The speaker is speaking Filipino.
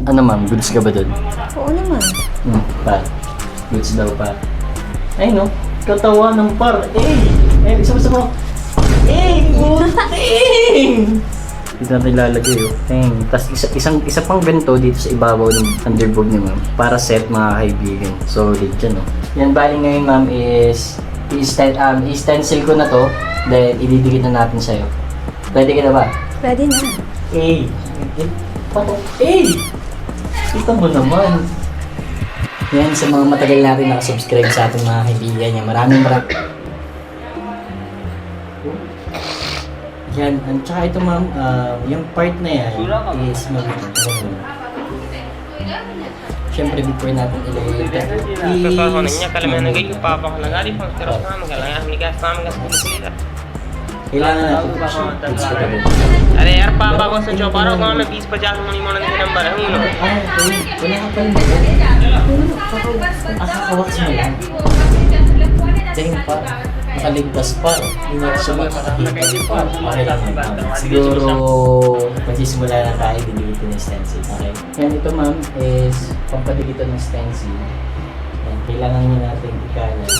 Ano ma'am, goods ka ba dun? Oo naman. Pa. Goods daw pa. Ay no, katawa ng par. Isa mo. Puting! Dito natin ilalagay Tapos isa pang ganito dito sa ibabaw ng underboard niya ma'am. Para set mga kaibigan. Solid dyan Yan bali ngayon ma'am is i-stencil ko na to. Then ididikit na natin sa'yo. Pwede ka na ba? Pwede na. Kita mo naman. Yan sa mga matagal natin nakasubscribe sa ating mga kaibigan niya. Maraming Yan, at saka ito ma'am, yung part na yan is Siyempre before natin ilagay ito kailangan natin अरे यार पापा को सचो पारो गांव में 20-50 मुनी मोन के नंबर है उन wala ka pala kakawaks mo lang pa nakaligtas pa hindi na siya makakakita pa okay lang siguro magsisimula na tayo dito ng stencil okay yan ito ma'am is pampadikito ng stencil yan, kailangan nyo natin ikalat